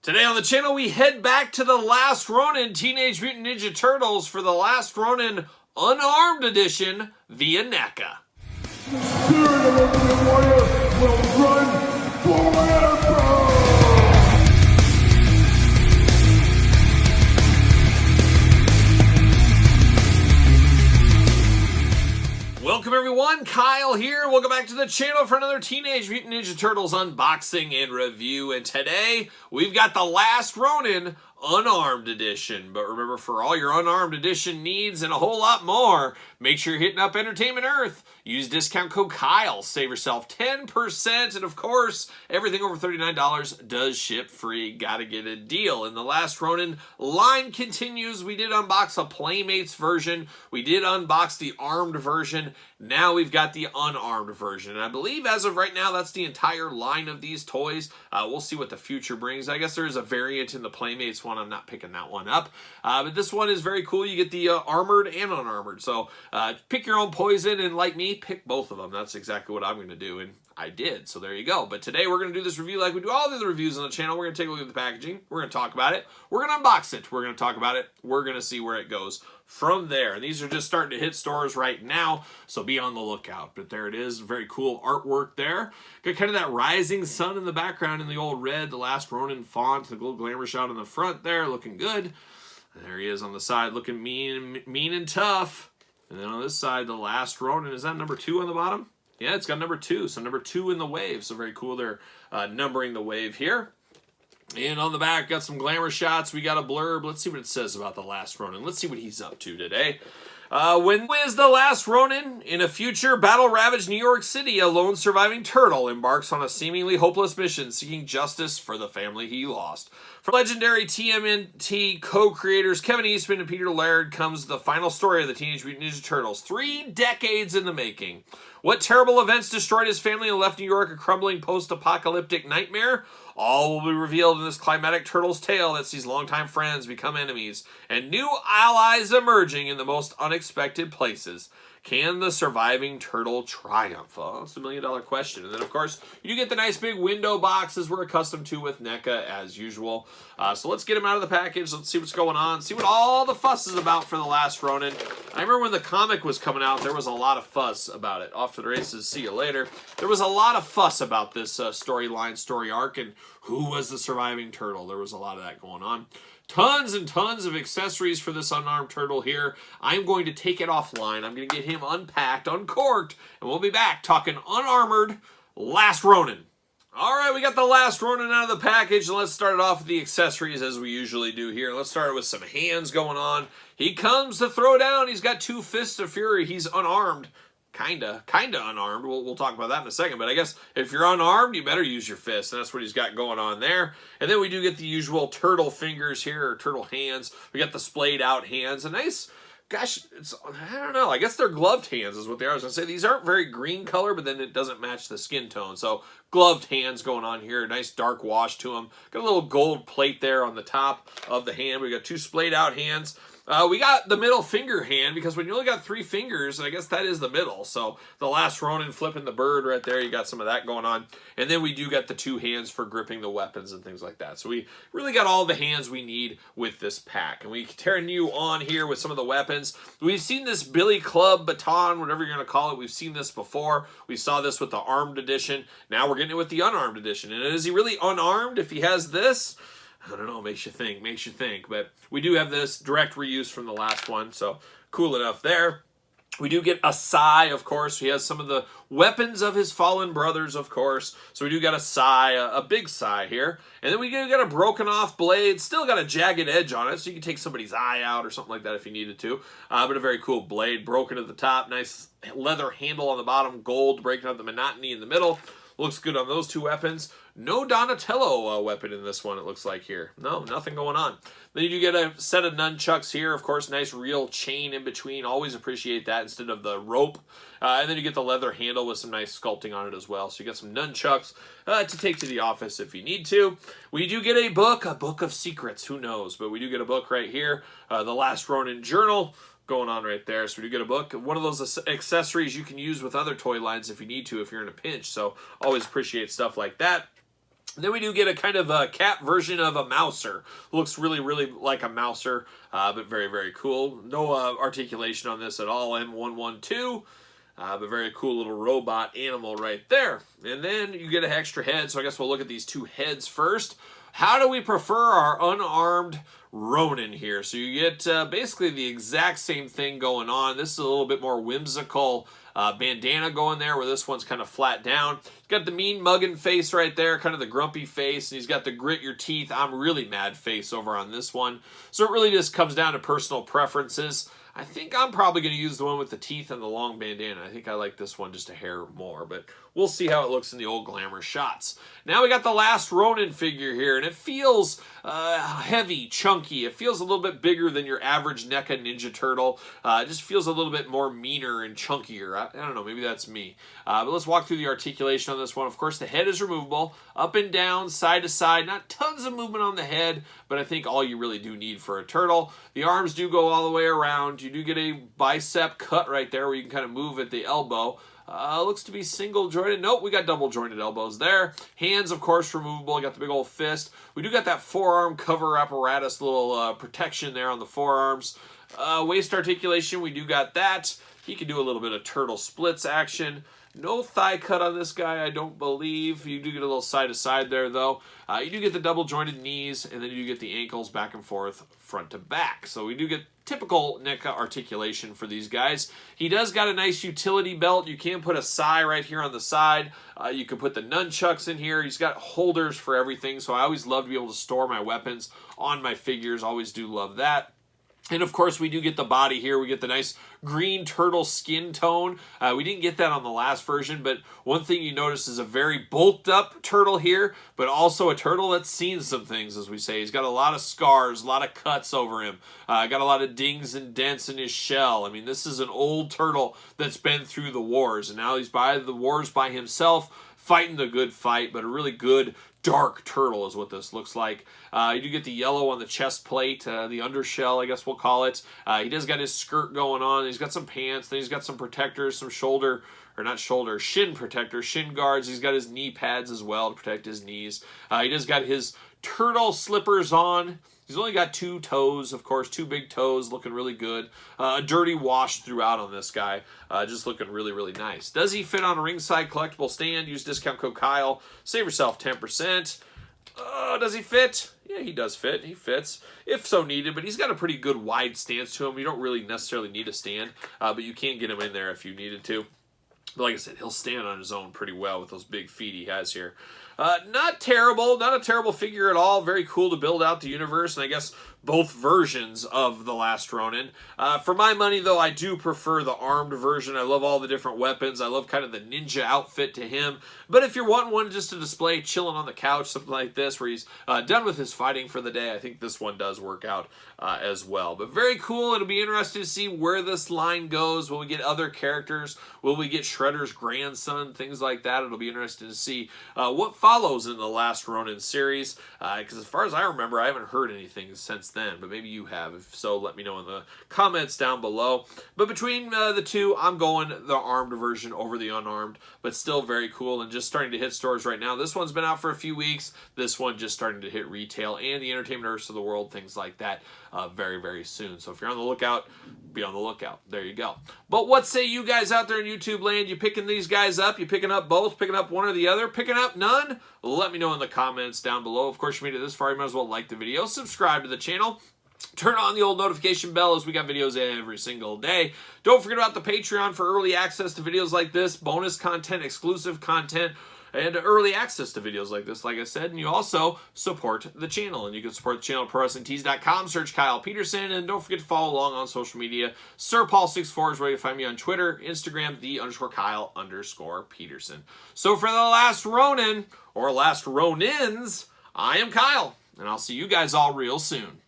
Today on the channel, we head back to the last Ronin Teenage Mutant Ninja Turtles for the last Ronin Unarmed Edition via Neca. The spirit of Ultimate Warrior will run forever! Welcome everyone, Kyle here. Welcome back to the channel for another Teenage Mutant Ninja Turtles unboxing and review. And today, we've got the last Ronin Unarmed Edition. But remember, for all your Unarmed Edition needs and a whole lot more, make sure you're hitting up Entertainment Earth. Use discount code Kyle. Save yourself 10%. And of course, everything over $39 does ship free. Gotta get a deal. And the last Ronin line continues. We did unbox a Playmates version. We did unbox the armed version. Now we've got the unarmed version. And I believe as of right now, that's the entire line of these toys. We'll see what the future brings. I guess there is a variant in the Playmates one. I'm not picking that one up. But this one is very cool. You get the armored and unarmored. So pick your own poison, and like me, pick both of them. That's exactly what I'm going to do, and I did, so there you go. But today we're going to do this review like we do all the other reviews on the channel. We're going to take a look at the packaging. We're going to talk about it. We're going to unbox it. We're going to talk about it. We're going to see where it goes from there. And these are just starting to hit stores right now, so be on the lookout. But there it is. Very cool artwork there. Got kind of that rising sun in the background in the old red, the last Ronin font, the little glamour shot on the front there, looking good. And there he is on the side, looking mean and tough. And then on this side, the last Ronin, is that number 2 on the bottom? Yeah, it's got number 2, so number 2 in the wave. So very cool, they're numbering the wave here. And on the back, got some glamour shots. We got a blurb. Let's see what it says about the last Ronin. Let's see what he's up to today. When is the last Ronin? In a future battle-ravaged New York City, a lone surviving turtle embarks on a seemingly hopeless mission seeking justice for the family he lost. From legendary TMNT co-creators Kevin Eastman and Peter Laird comes the final story of the Teenage Mutant Ninja Turtles, 3 decades in the making. What terrible events destroyed his family and left New York a crumbling post-apocalyptic nightmare? All will be revealed in this climatic Turtles tale that sees longtime friends become enemies and new allies emerging in the most unexpected places. Can the surviving turtle triumph? Oh, that's $1 million question. And then, of course, you do get the nice big window boxes we're accustomed to with Neca, as usual. So let's get them out of the package. Let's see what's going on. See what all the fuss is about for the last Ronin. I remember when the comic was coming out, there was a lot of fuss about it. Off to the races. See you later. There was a lot of fuss about this storyline, story arc, and who was the surviving turtle. There was a lot of that going on. Tons and tons of accessories for this unarmed turtle here. I'm going to take it offline. I'm going to get him unpacked, uncorked, and we'll be back talking unarmored last Ronin. All right, we got the last Ronin out of the package, and let's start it off with the accessories as we usually do here. Let's start with some hands going on. He comes to throw down. He's got 2 fists of fury. He's unarmed. Kinda unarmed. We'll talk about that in a second. But I guess if you're unarmed, you better use your fist. And that's what he's got going on there. And then we do get the usual turtle fingers here, or turtle hands. We got the splayed out hands. A nice, gosh, I don't know. I guess they're gloved hands is what they are. I was going to say, these aren't very green color, but then it doesn't match the skin tone. So gloved hands going on here. Nice dark wash to them. Got a little gold plate there on the top of the hand. We got 2 splayed out hands. We got the middle finger hand, because when you only got 3 fingers, I guess that is the middle. So the last Ronin flipping the bird right there, you got some of that going on. And then we do get the 2 hands for gripping the weapons and things like that. So we really got all the hands we need with this pack. And we continue on here with some of the weapons. We've seen this Billy Club baton, whatever you're going to call it. We've seen this before. We saw this with the armed edition. Now we're getting it with the unarmed edition. And is he really unarmed if he has this? I don't know, makes you think. But we do have this direct reuse from the last one, so cool enough there. We do get a sai, of course. He has some of the weapons of his fallen brothers, of course. So we do got a sai, a big sai here. And then we do got a broken off blade. Still got a jagged edge on it, so you can take somebody's eye out or something like that if you needed to. But a very cool blade, broken at the top. Nice leather handle on the bottom, gold, breaking up the monotony in the middle. Looks good on those 2 weapons. No Donatello weapon in this one, it looks like here. No, nothing going on. Then you do get a set of nunchucks here. Of course, nice real chain in between. Always appreciate that instead of the rope. And then you get the leather handle with some nice sculpting on it as well. So you get some nunchucks to take to the office if you need to. We do get a book of secrets. Who knows? But we do get a book right here. The Last Ronin Journal. Going on right there. So we do get a book. One of those accessories you can use with other toy lines if you need to, if you're in a pinch. So always appreciate stuff like that. Then we do get a kind of a cat version of a mouser. Looks really, really like a mouser, but very, very cool. No articulation on this at all. M112. But very cool little robot animal right there. And then you get an extra head, so I guess we'll look at these two heads first. How do we prefer our unarmed Ronin here? So you get basically the exact same thing going on. This is a little bit more whimsical bandana going there, where this one's kind of flat down. He's got the mean mugging face right there, kind of the grumpy face, and he's got the grit your teeth, I'm really mad face over on this one. So it really just comes down to personal preferences. I think I'm probably going to use the one with the teeth and the long bandana. I think I like this one just a hair more, but we'll see how it looks in the old glamour shots. Now we got the last Ronin figure here, and it feels heavy, chunky. It feels a little bit bigger than your average NECA Ninja Turtle. It just feels a little bit more meaner and chunkier. I don't know, maybe that's me. But let's walk through the articulation on this one. Of course, the head is removable, up and down, side to side. Not tons of movement on the head, but I think all you really do need for a turtle. The arms do go all the way around. You do get a bicep cut right there where you can kind of move at the elbow. Looks to be single jointed. Nope, we got double jointed elbows there. Hands, of course, removable. You got the big old fist. We do got that forearm cover apparatus, little protection there on the forearms. Waist articulation, we do got that. He can do a little bit of turtle splits action. No thigh cut on this guy, I don't believe. You do get a little side to side there, though. You do get the double jointed knees, and then you get the ankles back and forth, front to back. So we do get typical NECA articulation for these guys. He does got a nice utility belt. You can put a sai right here on the side. You can put the nunchucks in here. He's got holders for everything, so I always love to be able to store my weapons on my figures. Always do love that. And of course, we do get the body here. We get the nice green turtle skin tone. We didn't get that on the last version, but one thing you notice is a very bulked up turtle here, but also a turtle that's seen some things, as we say. He's got a lot of scars, a lot of cuts over him. Got a lot of dings and dents in his shell. I mean, this is an old turtle that's been through the wars, and now he's by the wars by himself, fighting the good fight, but a really good dark turtle is what this looks like. You do get the yellow on the chest plate, the undershell, I guess we'll call it. He does got his skirt going on. He's got some pants. Then he's got some protectors, some shoulder, or not shoulder, shin protectors, shin guards. He's got his knee pads as well to protect his knees. He does got his turtle slippers on. He's only got 2 toes, of course, 2 big toes, looking really good. A dirty wash throughout on this guy, just looking really, really nice. Does he fit on a ringside collectible stand? Use discount code Kyle. Save yourself 10%. Does he fit? Yeah, he does fit. He fits, if so needed, but he's got a pretty good wide stance to him. You don't really necessarily need a stand, but you can get him in there if you needed to. But like I said, he'll stand on his own pretty well with those big feet he has here. Not terrible, not a terrible figure at all. Very cool to build out the universe, and I guess both versions of the last Ronin. For my money, though, I do prefer the armed version. I love all the different weapons. I love kind of the ninja outfit to him. But if you're wanting one just to display, chilling on the couch, something like this, where he's done with his fighting for the day, I think this one does work out as well. But very cool. It'll be interesting to see where this line goes. Will we get other characters? Will we get Shredder's grandson? Things like that. It'll be interesting to see what follows in the last Ronin series. Because as far as I remember, I haven't heard anything since then, but maybe you have. If so, let me know in the comments down below. But between the two, I'm going the armed version over the unarmed, but still very cool and just starting to hit stores right now. This one's been out for a few weeks. This one just starting to hit retail and the entertainment earths of the world, things like that, very, very soon. So if you're on the lookout, be on the lookout. There you go. But what say you guys out there in YouTube land? You picking these guys up? You picking up both? Picking up one or the other? Picking up none? Let me know in the comments down below. Of course, you made it this far, you might as well like the video, subscribe to the channel, turn on the old notification bell as we got videos every single day. Don't forget about the Patreon for early access to videos like this, bonus content, exclusive content, and early access to videos like this, like I said. And you also support the channel. And you can support the channel at ProWrestlingTees.com. Search Kyle Peterson. And don't forget to follow along on social media. SirPaul64 is where you find me on Twitter, Instagram, _Kyle_Peterson. So for the last Ronin, or last Ronins, I am Kyle. And I'll see you guys all real soon.